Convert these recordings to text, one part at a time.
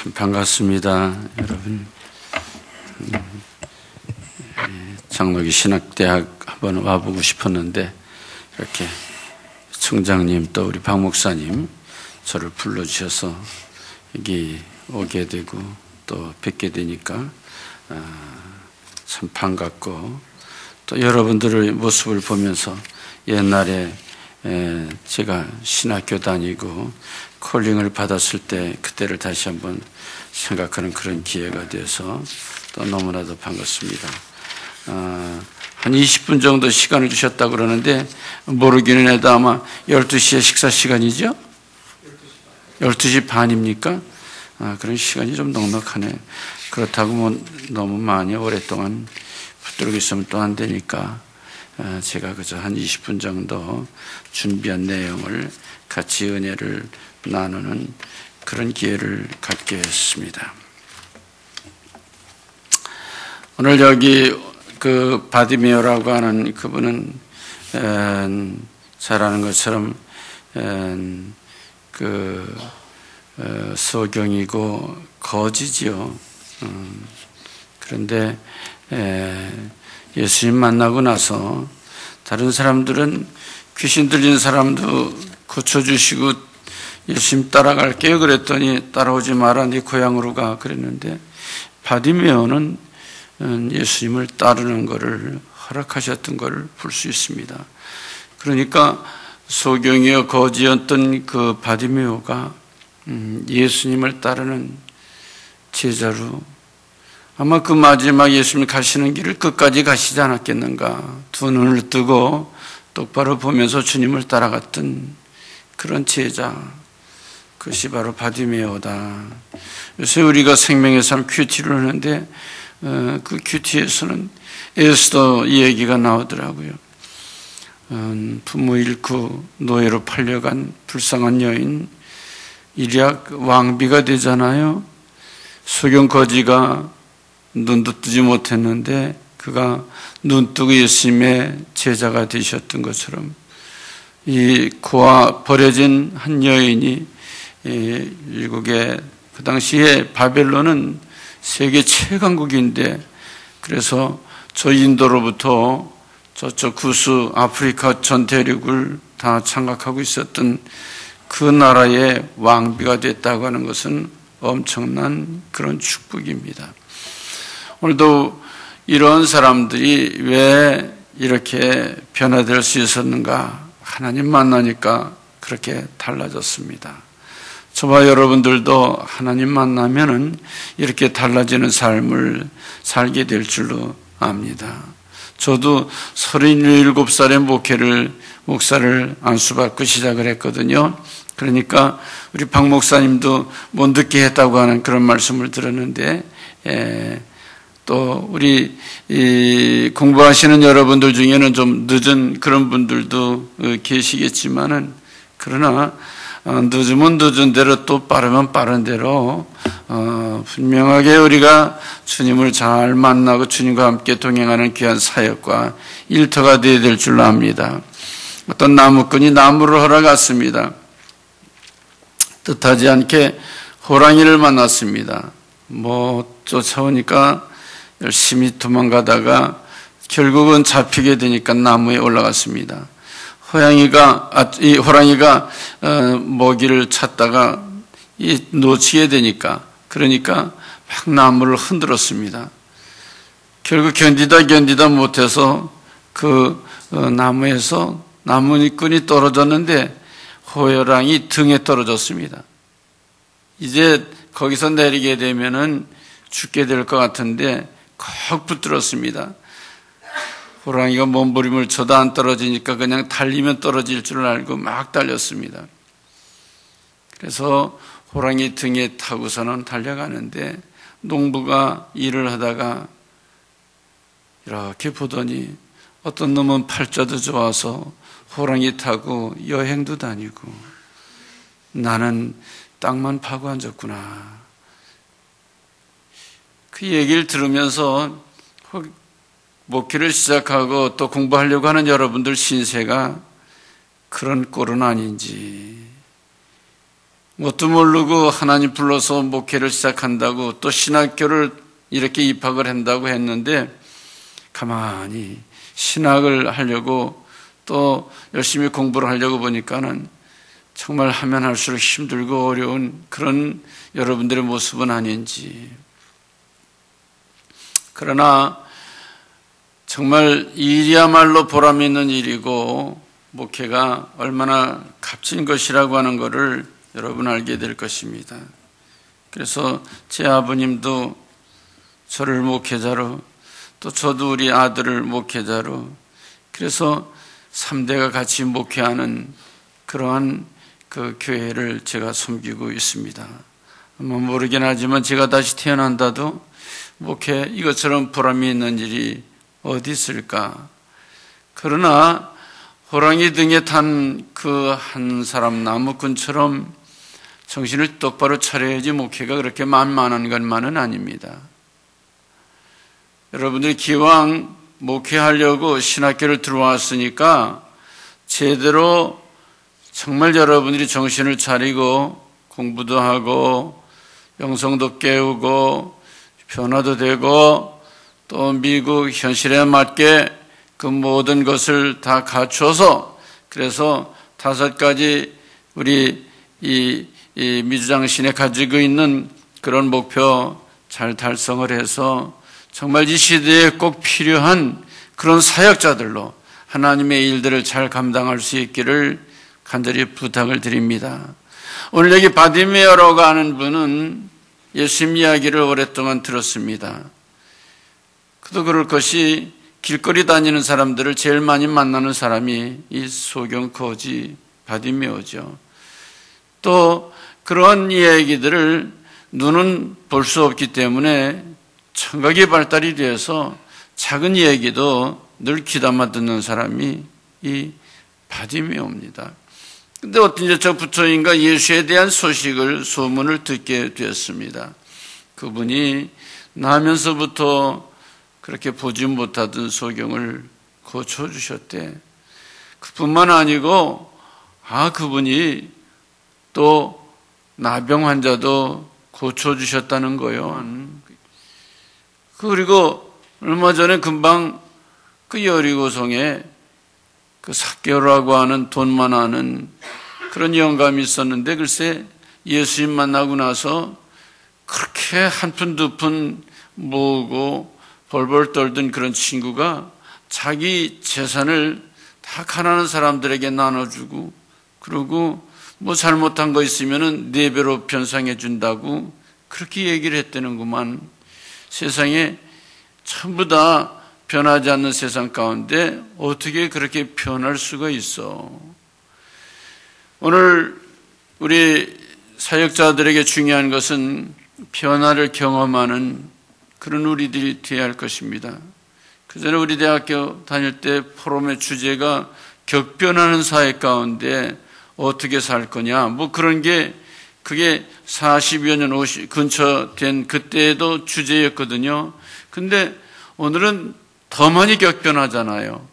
참 반갑습니다, 여러분. 장로기 신학대학 한번 와보고 싶었는데 이렇게 총장님 또 우리 박 목사님 저를 불러주셔서 여기 오게 되고 또 뵙게 되니까 참 반갑고, 또 여러분들의 모습을 보면서 옛날에 제가 신학교 다니고 콜링을 받았을 때 그때를 다시 한번 생각하는 그런 기회가 되어서 또 너무나도 반갑습니다. 한 20분 정도 시간을 주셨다고 그러는데 모르기는 해도 아마 12시에 식사 시간이죠? 12시 반입니까? 그런 시간이 좀 넉넉하네. 그렇다고 뭐 너무 많이 오랫동안 붙들고 있으면 또 안 되니까 제가 그저 한 20분 정도 준비한 내용을 같이 은혜를 나누는 그런 기회를 갖게 했습니다. 오늘 여기 그 바디메오라고 하는 그분은 잘 아는 것처럼 소경이고 거지지요. 그런데 예수님 만나고 나서 다른 사람들은 귀신 들린 사람도 고쳐주시고 예수님 따라갈게요 그랬더니 따라오지 마라, 네 고향으로 가 그랬는데, 바디메오는 예수님을 따르는 것을 허락하셨던 것을 볼 수 있습니다. 그러니까 소경이여 거지였던 그 바디메오가 예수님을 따르는 제자로 아마 그 마지막 예수님 가시는 길을 끝까지 가시지 않았겠는가. 두 눈을 뜨고 똑바로 보면서 주님을 따라갔던 그런 제자, 그것이 바로 바디메오다. 요새 우리가 생명의 삶 큐티를 하는데 그 큐티에서는 에스더 이 얘기가 나오더라고요. 부모 잃고 노예로 팔려간 불쌍한 여인, 일약 왕비가 되잖아요. 소경 거지가 눈도 뜨지 못했는데 그가 눈 뜨고 예수님의 제자가 되셨던 것처럼 이 고아 버려진 한 여인이 일국의 그 당시에 바벨론은 세계 최강국인데, 그래서 저 인도로부터 저쪽 구수 아프리카 전 대륙을 다 장악하고 있었던 그 나라의 왕비가 됐다고 하는 것은 엄청난 그런 축복입니다. 오늘도 이런 사람들이 왜 이렇게 변화될 수 있었는가? 하나님 만나니까 그렇게 달라졌습니다. 저와 여러분들도 하나님 만나면은 이렇게 달라지는 삶을 살게 될 줄로 압니다. 저도 37살의 목사를 안수받고 시작을 했거든요. 그러니까 우리 박 목사님도 못 듣게 했다고 하는 그런 말씀을 들었는데, 또 우리 공부하시는 여러분들 중에는 좀 늦은 그런 분들도 계시겠지만은, 그러나 늦으면 늦은 대로 또 빠르면 빠른 대로 분명하게 우리가 주님을 잘 만나고 주님과 함께 동행하는 귀한 사역과 일터가 되어야 될 줄로 압니다. 어떤 나무꾼이 나무를 하러 갔습니다. 뜻하지 않게 호랑이를 만났습니다. 쫓아오니까 열심히 도망가다가 결국은 잡히게 되니까 나무에 올라갔습니다. 이 호랑이가 먹이를 찾다가 놓치게 되니까, 그러니까 막 나무를 흔들었습니다. 결국 견디다 못해서 그 나무에서 나무꾼이 떨어졌는데 호랑이 등에 떨어졌습니다. 이제 거기서 내리게 되면은 죽게 될 것 같은데 콕 붙들었습니다. 호랑이가 몸부림을 쳐도 안 떨어지니까 그냥 달리면 떨어질 줄 알고 막 달렸습니다. 그래서 호랑이 등에 타고서는 달려가는데, 농부가 일을 하다가 이렇게 보더니 어떤 놈은 팔자도 좋아서 호랑이 타고 여행도 다니고 나는 땅만 파고 앉았구나. 그 얘기를 들으면서 목회를 시작하고 또 공부하려고 하는 여러분들 신세가 그런 꼴은 아닌지, 뭣도 모르고 하나님 불러서 목회를 시작한다고 또 신학교를 이렇게 입학을 한다고 했는데 가만히 신학을 하려고 또 열심히 공부를 하려고 보니까는 정말 하면 할수록 힘들고 어려운 그런 여러분들의 모습은 아닌지. 그러나 정말 일이야말로 보람 있는 일이고 목회가 얼마나 값진 것이라고 하는 것을 여러분 알게 될 것입니다. 그래서 제 아버님도 저를 목회자로 또 저도 우리 아들을 목회자로 그래서 3대가 같이 목회하는 그러한 그 교회를 제가 섬기고 있습니다. 모르긴 하지만 제가 다시 태어난다도 목회 이것처럼 보람이 있는 일이 어디 있을까? 그러나 호랑이 등에 탄 그 한 사람 나무꾼처럼 정신을 똑바로 차려야지 목회가 그렇게 만만한 것만은 아닙니다. 여러분들이 기왕 목회하려고 신학교를 들어왔으니까 제대로 정말 여러분들이 정신을 차리고 공부도 하고 영성도 깨우고 변화도 되고 또 미국 현실에 맞게 그 모든 것을 다 갖춰서 그래서 5가지 우리 이 미주장신에 가지고 있는 그런 목표 잘 달성을 해서 정말 이 시대에 꼭 필요한 그런 사역자들로 하나님의 일들을 잘 감당할 수 있기를 간절히 부탁을 드립니다. 오늘 여기 바디메어라고 하는 분은 예수님 이야기를 오랫동안 들었습니다. 그도 그럴 것이 길거리 다니는 사람들을 제일 많이 만나는 사람이 이 소경 거지 바디메어죠. 또 그런 이야기들을 눈은 볼 수 없기 때문에 청각이 발달이 되어서 작은 이야기도 늘 귀담아 듣는 사람이 이 바디메어입니다. 근데 어떤 저 부처님과 예수에 대한 소문을 듣게 되었습니다. 그분이 나면서부터 그렇게 보지 못하던 소경을 고쳐주셨대. 그뿐만 아니고 그분이 또 나병 환자도 고쳐주셨다는 거예요. 그리고 얼마 전에 금방 그 여리고성에 그 삭개오라고 하는 돈만 하는 그런 영감이 있었는데 글쎄 예수님 만나고 나서 그렇게 한 푼 두 푼 모으고 벌벌 떨던 그런 친구가 자기 재산을 다 가난한 사람들에게 나눠주고 그러고 뭐 잘못한 거 있으면은 4배로 변상해 준다고 그렇게 얘기를 했다는구만. 세상에 전부 다 변하지 않는 세상 가운데 어떻게 그렇게 변할 수가 있어? 오늘 우리 사역자들에게 중요한 것은 변화를 경험하는 그런 우리들이 되어야 할 것입니다. 그전에 우리 대학교 다닐 때 포럼의 주제가 격변하는 사회 가운데 어떻게 살 거냐 뭐 그런 게 그게 40여 년 50 근처 된 그때에도 주제였거든요. 근데 오늘은 더 많이 격변하잖아요.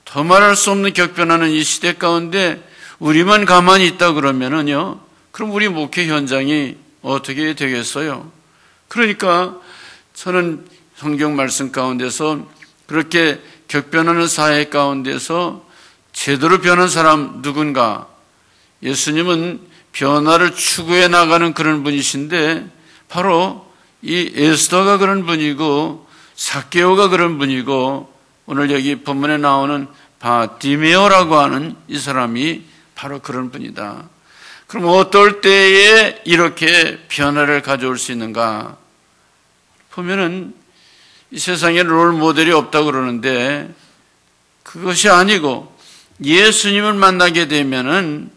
더 말할 수 없는 격변하는 이 시대 가운데 우리만 가만히 있다 그러면은요, 그럼 우리 목회 현장이 어떻게 되겠어요? 그러니까 저는 성경 말씀 가운데서 그렇게 격변하는 사회 가운데서 제대로 변한 사람 누군가? 예수님은 변화를 추구해 나가는 그런 분이신데 바로 이 에스더가 그런 분이고 삭개오가 그런 분이고 오늘 여기 본문에 나오는 바디메오라고 하는 이 사람이 바로 그런 분이다. 그럼 어떨 때에 이렇게 변화를 가져올 수 있는가? 보면은 이 세상에 롤 모델이 없다고 그러는데 그것이 아니고 예수님을 만나게 되면은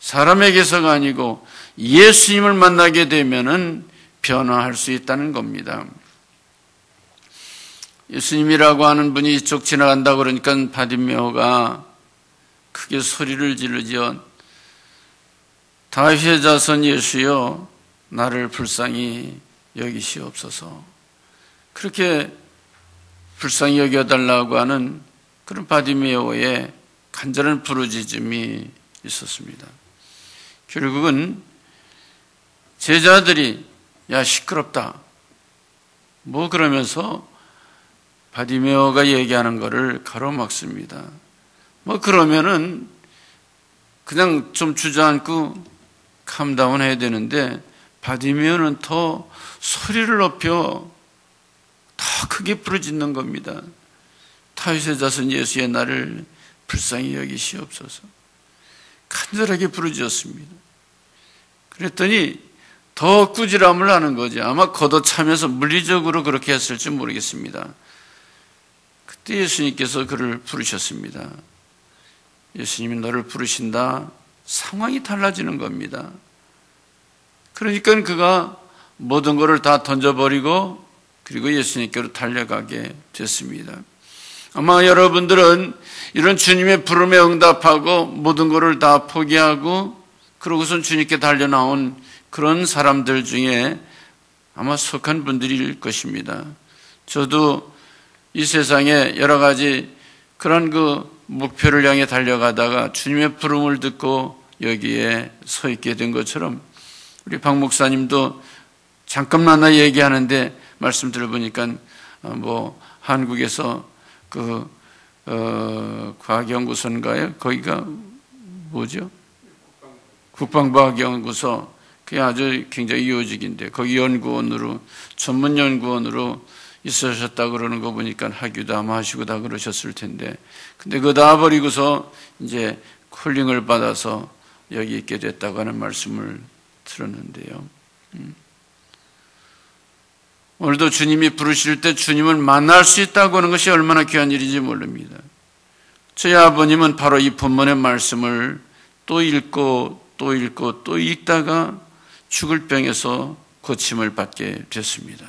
사람에게서가 아니고 예수님을 만나게 되면은 변화할 수 있다는 겁니다. 예수님이라고 하는 분이 이쪽 지나간다 그러니까 바디메오가 크게 소리를 지르죠. 다윗의 자손 예수여 나를 불쌍히 여기시옵소서. 그렇게 불쌍히 여겨달라고 하는 그런 바디메오의 간절한 부르짖음이 있었습니다. 결국은 제자들이 야 시끄럽다 뭐 그러면서 바디메오가 얘기하는 거를 가로막습니다. 뭐 그러면은 그냥 좀 주저앉고 캄다운 해야 되는데 바디메오는 더 소리를 높여 더 크게 부르짖는 겁니다. 타윗의 자손 예수의 나를 불쌍히 여기시옵소서. 간절하게 부르짖었습니다. 그랬더니 더 꾸지람을 하는 거죠. 아마 걷어차면서 물리적으로 그렇게 했을지 모르겠습니다. 그때 예수님께서 그를 부르셨습니다. 예수님이 너를 부르신다. 상황이 달라지는 겁니다. 그러니까 그가 모든 것을 다 던져버리고 그리고 예수님께로 달려가게 됐습니다. 아마 여러분들은 이런 주님의 부름에 응답하고 모든 것을 다 포기하고 그러고선 주님께 달려나온 그런 사람들 중에 아마 속한 분들일 것입니다. 저도 이 세상에 여러 가지 그런 그 목표를 향해 달려가다가 주님의 부름을 듣고 여기에 서 있게 된 것처럼 우리 박 목사님도 잠깐 만나 얘기하는데 말씀 들어보니까 뭐 한국에서 그 과학연구소인가요? 거기가 뭐죠? 국방과학연구소. 그게 아주 굉장히 요직인데 거기 연구원으로 전문 연구원으로 있으셨다 그러는 거 보니까 학위도 아마 하시고 다 그러셨을 텐데 근데 그거 다 버리고서 이제 콜링을 받아서 여기 있게 됐다고 하는 말씀을 들었는데요. 오늘도 주님이 부르실 때 주님을 만날 수 있다고 하는 것이 얼마나 귀한 일인지 모릅니다. 저희 아버님은 바로 이 본문의 말씀을 또 읽고 또 읽고 또 읽다가 죽을 병에서 고침을 받게 됐습니다.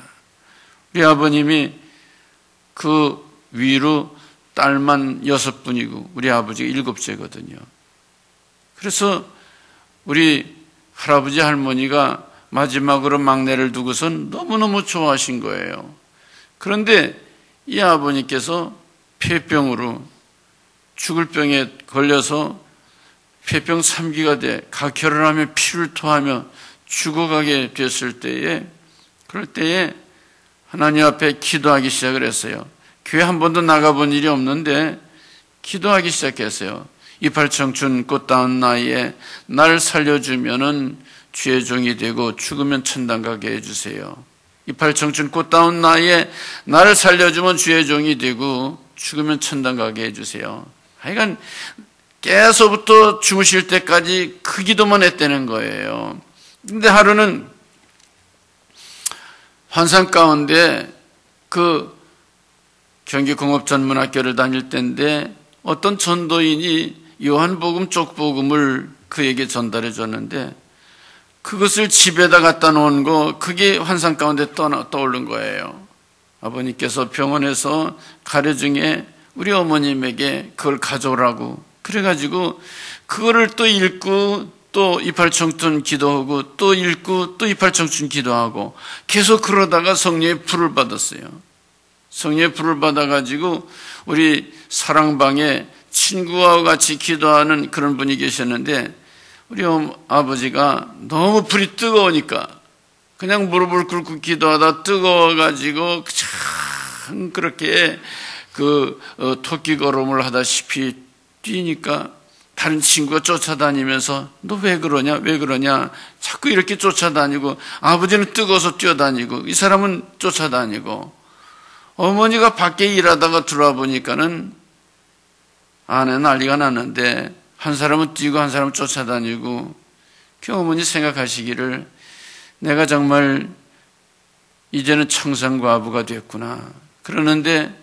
우리 아버님이 그 위로 딸만 6분이고 우리 아버지가 7째거든요. 그래서 우리 할아버지 할머니가 마지막으로 막내를 두고선 너무너무 좋아하신 거예요. 그런데 이 아버님께서 폐병으로 죽을 병에 걸려서 폐병 3기가 돼 각혈을 하며 피를 토하며 죽어가게 됐을 때에 그럴 때에 하나님 앞에 기도하기 시작을 했어요. 교회 한 번도 나가본 일이 없는데 기도하기 시작했어요. 이팔청춘 꽃다운 나이에 날 살려주면은 주의 종이 되고 죽으면 천당 가게 해주세요. 이팔청춘 꽃다운 나이에 나를 살려주면 주의 종이 되고 죽으면 천당 가게 해주세요. 하여간 깨서부터 주무실 때까지 그 기도만 했다는 거예요. 근데 하루는 환상 가운데 그 경기공업전문학교를 다닐 때인데 어떤 전도인이 요한복음 쪽복음을 그에게 전달해 줬는데 그것을 집에다 갖다 놓은 거 그게 환상 가운데 떠오른 거예요. 아버님께서 병원에서 가래 중에 우리 어머님에게 그걸 가져오라고 그래가지고 그거를 또 읽고 또 이팔청춘 기도하고 또 읽고 또 이팔청춘 기도하고 계속 그러다가 성령의 불을 받았어요. 성령의 불을 받아가지고 우리 사랑방에 친구와 같이 기도하는 그런 분이 계셨는데 우리 아버지가 너무 불이 뜨거우니까 그냥 무릎을 꿇고 기도하다 뜨거워가지고 참 그렇게 그 토끼 걸음을 하다시피 뛰니까 다른 친구가 쫓아다니면서 너 왜 그러냐 왜 그러냐 자꾸 이렇게 쫓아다니고 아버지는 뜨거워서 뛰어다니고 이 사람은 쫓아다니고 어머니가 밖에 일하다가 들어와 보니까는 안에 난리가 났는데 한 사람은 뛰고 한 사람은 쫓아다니고 그 어머니 생각하시기를 내가 정말 이제는 청산과부가 됐구나. 그러는데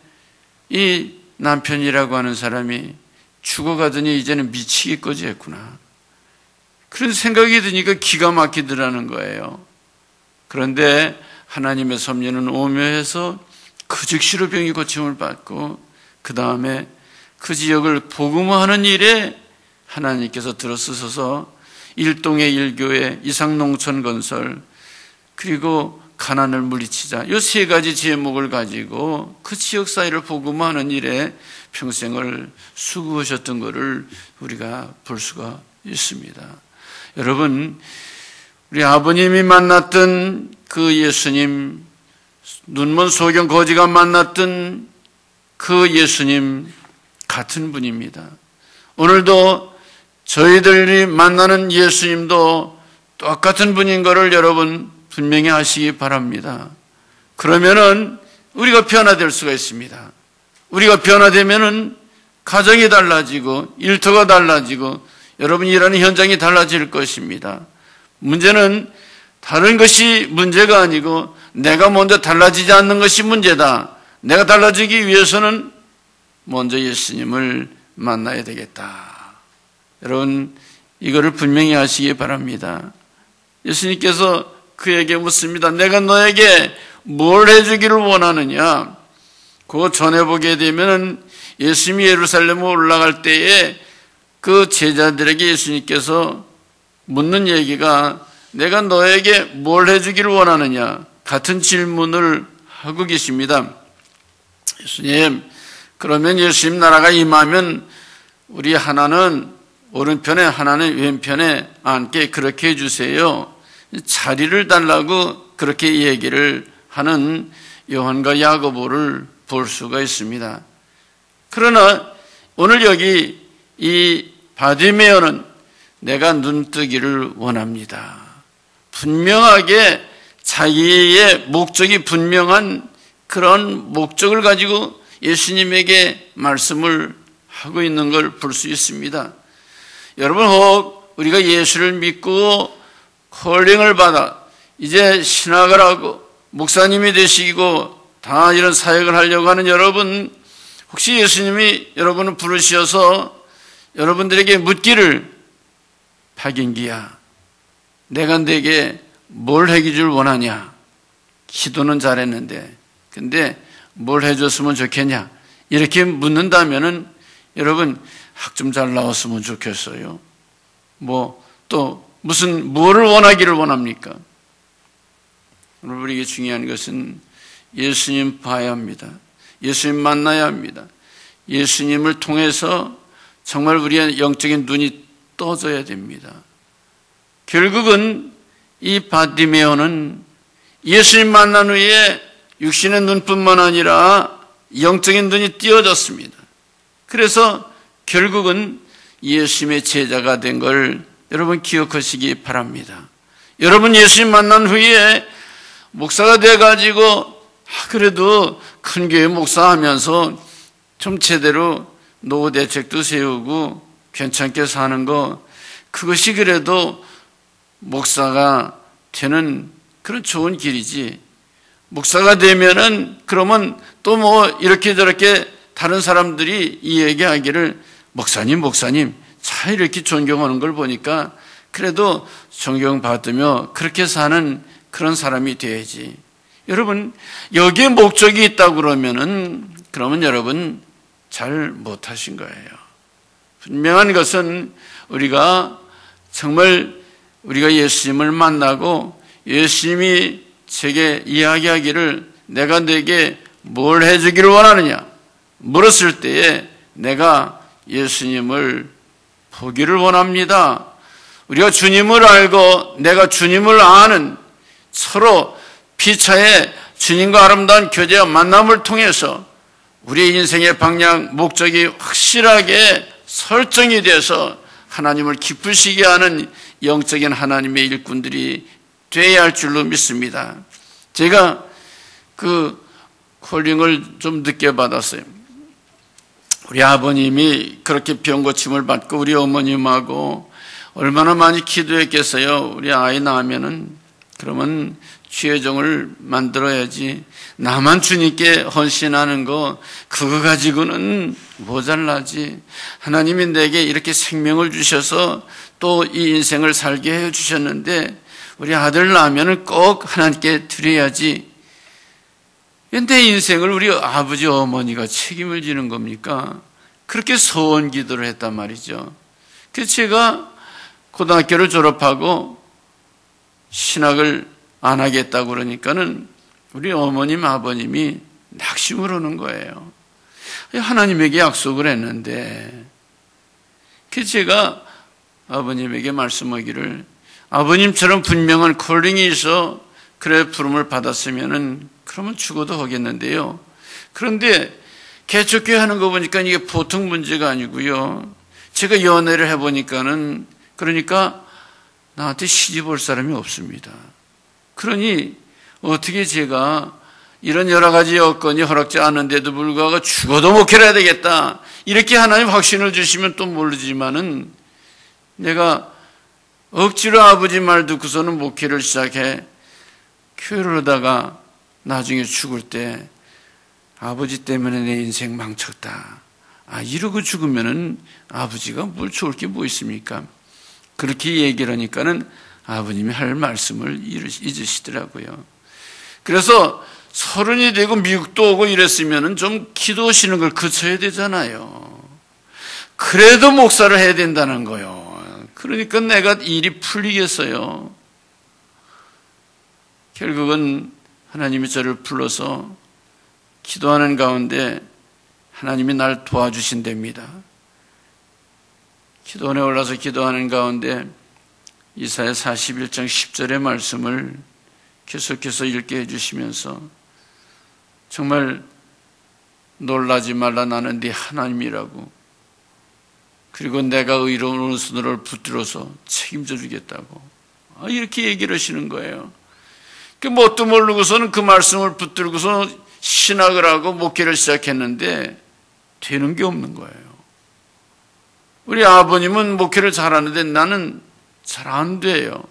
이 남편이라고 하는 사람이 죽어가더니 이제는 미치기까지 했구나. 그런 생각이 드니까 기가 막히더라는 거예요. 그런데 하나님의 섭리는 오묘해서 그 즉시로 병이 고침을 받고 그 다음에 그 지역을 복음화하는 일에 하나님께서 들어서서 일동의 일교회, 이상농촌 건설, 그리고 가난을 물리치자 이 세 가지 제목을 가지고 그 지역 사회를 복음화하는 일에 평생을 수고하셨던 것을 우리가 볼 수가 있습니다. 여러분, 우리 아버님이 만났던 그 예수님, 눈먼 소경 거지가 만났던 그 예수님 같은 분입니다. 오늘도 저희들이 만나는 예수님도 똑같은 분인 것을 여러분 분명히 아시기 바랍니다. 그러면은 우리가 변화될 수가 있습니다. 우리가 변화되면은 가정이 달라지고 일터가 달라지고 여러분이 일하는 현장이 달라질 것입니다. 문제는 다른 것이 문제가 아니고 내가 먼저 달라지지 않는 것이 문제다. 내가 달라지기 위해서는 먼저 예수님을 만나야 되겠다. 여러분, 이거를 분명히 아시기 바랍니다. 예수님께서 그에게 묻습니다. 내가 너에게 뭘 해주기를 원하느냐? 그거 전해보게 되면 예수님이 예루살렘에 올라갈 때에 그 제자들에게 예수님께서 묻는 얘기가 내가 너에게 뭘 해주기를 원하느냐? 같은 질문을 하고 계십니다. 예수님, 그러면 예수님 나라가 임하면 우리 하나는 오른편에 하나는 왼편에 앉게 그렇게 해주세요. 자리를 달라고 그렇게 얘기를 하는 요한과 야고보를 볼 수가 있습니다. 그러나 오늘 여기 이 바디메오는 내가 눈뜨기를 원합니다. 분명하게 자기의 목적이 분명한 그런 목적을 가지고 예수님에게 말씀을 하고 있는 걸 볼 수 있습니다. 여러분, 혹 우리가 예수를 믿고 콜링을 받아 이제 신학을 하고 목사님이 되시고 다 이런 사역을 하려고 하는 여러분, 혹시 예수님이 여러분을 부르셔서 여러분들에게 묻기를 박인기야, 내가 네게 뭘 해주길 원하냐? 기도는 잘했는데 근데 뭘 해줬으면 좋겠냐? 이렇게 묻는다면은 여러분 학 좀 잘 나왔으면 좋겠어요. 또 뭐를 원하기를 원합니까? 여러분, 우리에게 중요한 것은 예수님 봐야 합니다. 예수님 만나야 합니다. 예수님을 통해서 정말 우리의 영적인 눈이 떠져야 됩니다. 결국은 이 바디메오는 예수님 만난 후에 육신의 눈뿐만 아니라 영적인 눈이 띄어졌습니다. 그래서 결국은 예수님의 제자가 된 걸 여러분 기억하시기 바랍니다. 여러분, 예수님 만난 후에 목사가 돼가지고 그래도 큰 교회 목사하면서 좀 제대로 노후 대책도 세우고 괜찮게 사는 거, 그것이 그래도 목사가 되는 그런 좋은 길이지. 목사가 되면은 그러면 또 이렇게 저렇게 다른 사람들이 이 얘기하기를 목사님 잘 이렇게 존경하는 걸 보니까 그래도 존경받으며 그렇게 사는 그런 사람이 돼야지. 여러분, 여기에 목적이 있다고 그러면 여러분 잘 못하신 거예요. 분명한 것은 우리가 정말 우리가 예수님을 만나고 예수님이 제게 이야기하기를 내가 네게 뭘 해주기를 원하느냐 물었을 때에 내가 예수님을 보기를 원합니다. 우리가 주님을 알고 내가 주님을 아는 서로 피차에 주님과 아름다운 교제와 만남을 통해서 우리의 인생의 방향, 목적이 확실하게 설정이 돼서 하나님을 기쁘시게 하는 영적인 하나님의 일꾼들이 되어야 할 줄로 믿습니다. 제가 그 콜링을 좀 늦게 받았어요. 우리 아버님이 그렇게 병고침을 받고 우리 어머님하고 얼마나 많이 기도했겠어요. 우리 아이 낳으면은 그러면 죄종을 만들어야지. 나만 주님께 헌신하는 거 그거 가지고는 모자라지. 하나님이 내게 이렇게 생명을 주셔서 또 이 인생을 살게 해 주셨는데 우리 아들 낳으면은 꼭 하나님께 드려야지. 내 인생을 우리 아버지 어머니가 책임을 지는 겁니까? 그렇게 소원 기도를 했단 말이죠. 그래서 제가 고등학교를 졸업하고 신학을 안 하겠다고 그러니까는 우리 어머님 아버님이 낙심을 하는 거예요. 하나님에게 약속을 했는데. 그래서 제가 아버님에게 말씀하기를 아버님처럼 분명한 콜링이 있어 그래 부름을 받았으면은 그러면 죽어도 하겠는데요. 그런데 개척교회 하는 거 보니까 이게 보통 문제가 아니고요. 제가 연애를 해보니까는 그러니까 나한테 시집 올 사람이 없습니다. 그러니 어떻게 제가 이런 여러 가지 여건이 허락지 않은데도 불구하고 죽어도 목회를 해야 되겠다. 이렇게 하나님 확신을 주시면 또 모르지만은 내가 억지로 아버지 말 듣고서는 목회를 시작해 교회를 하다가 나중에 죽을 때 아버지 때문에 내 인생 망쳤다. 이러고 죽으면은 아버지가 뭘 좋을 게 뭐 있습니까? 그렇게 얘기를 하니까는 아버님이 할 말씀을 잊으시더라고요. 그래서 30이 되고 미국도 오고 이랬으면은 좀 기도하시는 걸 그쳐야 되잖아요. 그래도 목사를 해야 된다는 거요. 그러니까 내가 일이 풀리겠어요. 결국은 하나님이 저를 불러서 기도하는 가운데 하나님이 날 도와주신답니다. 기도원에 올라서 기도하는 가운데 이사야 41장 10절의 말씀을 계속해서 읽게 해주시면서 정말 놀라지 말라 나는 네 하나님이라고, 그리고 내가 의로운 오른손으로 붙들어서 책임져 주겠다고 이렇게 얘기를 하시는 거예요. 뭣도 모르고서는 그 말씀을 붙들고서 신학을 하고 목회를 시작했는데 되는 게 없는 거예요. 우리 아버님은 목회를 잘하는데 나는 잘 안 돼요.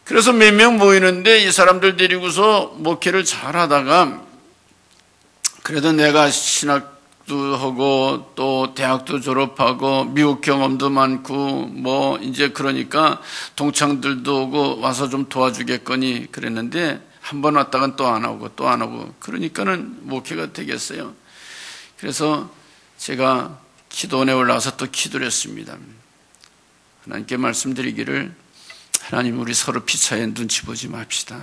그래서 몇 명 모이는데 이 사람들 데리고서 목회를 잘하다가 그래도 내가 신학도 하고 또 대학도 졸업하고 미국 경험도 많고 뭐 이제 그러니까 동창들도 오고 와서 좀 도와주겠거니 그랬는데 한 번 왔다간 또 안 오고 또 안 오고 그러니까는 목회가 되겠어요. 그래서 제가 기도원에 올라와서 또 기도를 했습니다. 하나님께 말씀드리기를 하나님 우리 서로 피차에 눈치 보지 맙시다.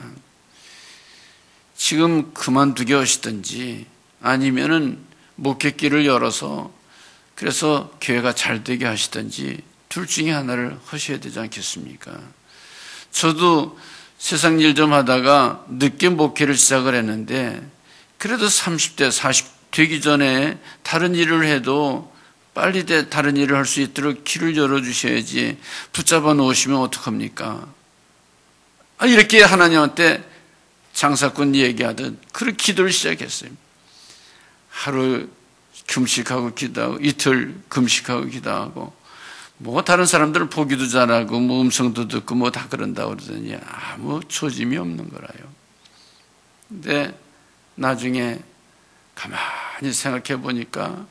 지금 그만두게 하시든지 아니면은 목회길을 열어서 그래서 교회가 잘 되게 하시든지 둘 중에 하나를 하셔야 되지 않겠습니까? 저도 세상 일 좀 하다가 늦게 목회를 시작을 했는데 그래도 30대 40 되기 전에 다른 일을 해도 빨리 다른 일을 할 수 있도록 길을 열어주셔야지 붙잡아 놓으시면 어떡합니까? 이렇게 하나님한테 장사꾼 얘기하듯 그렇게 기도를 시작했어요. 하루 금식하고 기도하고 이틀 금식하고 기도하고 뭐 다른 사람들은 보기도 잘하고 뭐 음성도 듣고 뭐 다 그런다고 그러더니 아무 조짐이 없는 거라요. 근데 나중에 가만히 생각해 보니까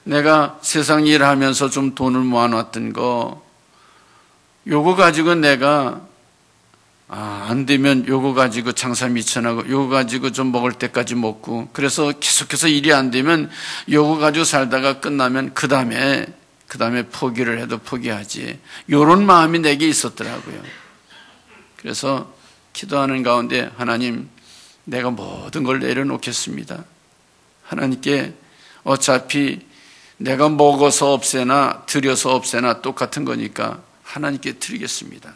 내가 세상 일하면서 좀 돈을 모아놨던 거 요거 가지고 내가 안 되면 요거 가지고 장사 미천하고 요거 가지고 좀 먹을 때까지 먹고 그래서 계속해서 일이 안 되면 요거 가지고 살다가 끝나면 그 다음에 포기를 해도 포기하지 요런 마음이 내게 있었더라고요. 그래서 기도하는 가운데 하나님 내가 모든 걸 내려놓겠습니다. 하나님께 어차피 내가 먹어서 없애나 드려서 없애나 똑같은 거니까 하나님께 드리겠습니다.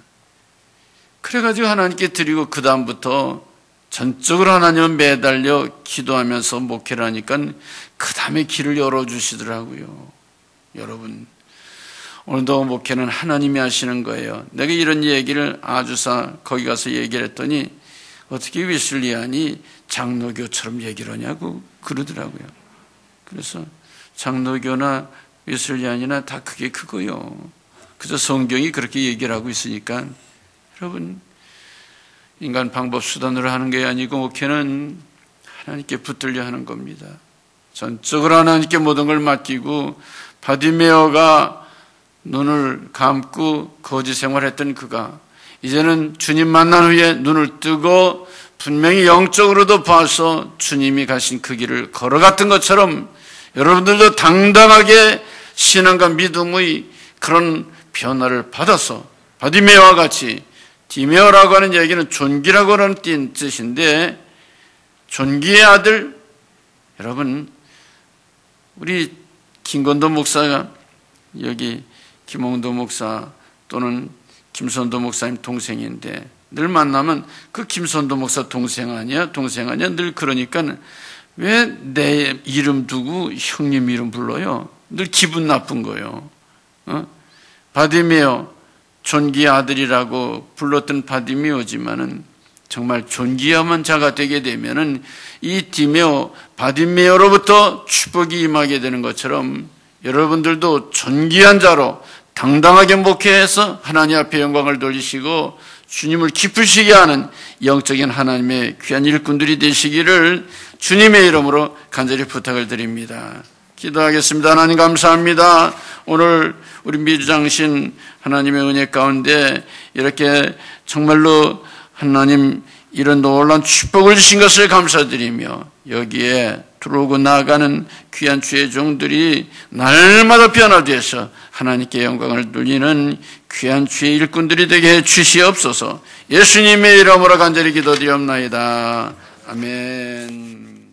그래가지고 하나님께 드리고 그 다음부터 전적으로 하나님을 매달려 기도하면서 목회를 하니까 그 다음에 길을 열어주시더라고요. 여러분 오늘도 목회는 하나님이 하시는 거예요. 내가 이런 얘기를 아주사 거기 가서 얘기를 했더니 어떻게 웨슬리안이 장로교처럼 얘기를 하냐고 그러더라고요. 그래서 장로교나 웨슬리안이나 다 그게 그거요. 그저 성경이 그렇게 얘기를 하고 있으니까 여러분 인간 방법 수단으로 하는 게 아니고 목회는 하나님께 붙들려 하는 겁니다. 전적으로 하나님께 모든 걸 맡기고 바디메어가 눈을 감고 거지 생활했던 그가 이제는 주님 만난 후에 눈을 뜨고 분명히 영적으로도 봐서 주님이 가신 그 길을 걸어갔던 것처럼 여러분들도 당당하게 신앙과 믿음의 그런 변화를 받아서 바디메어와 같이 디메어라고 하는 얘기는 존귀라고 하는 뜻인데 존귀의 아들 여러분 우리 김건도 목사가 여기 김홍도 목사 또는 김선도 목사님 동생인데 늘 만나면 그 김선도 목사 동생 아니야? 동생 아니야? 늘 그러니까 왜 내 이름 두고 형님 이름 불러요? 늘 기분 나쁜 거예요. 바디메오, 존귀의 아들이라고 불렀던 바디메오지만은 정말 존귀한 자가 되게 되면은 이 디메오, 바디메오로부터 축복이 임하게 되는 것처럼 여러분들도 존귀한 자로 당당하게 목회해서 하나님 앞에 영광을 돌리시고 주님을 기쁘시게 하는 영적인 하나님의 귀한 일꾼들이 되시기를 주님의 이름으로 간절히 부탁을 드립니다. 기도하겠습니다. 하나님 감사합니다. 오늘 우리 미주장신 하나님의 은혜 가운데 이렇게 정말로 하나님 이런 놀라운 축복을 주신 것을 감사드리며 여기에 들어오고 나아가는 귀한 주의 종들이 날마다 변화되어서 하나님께 영광을 돌리는 귀한 주의 일꾼들이 되게 해 주시옵소서. 예수님의 이름으로 간절히 기도드리옵나이다. 아멘.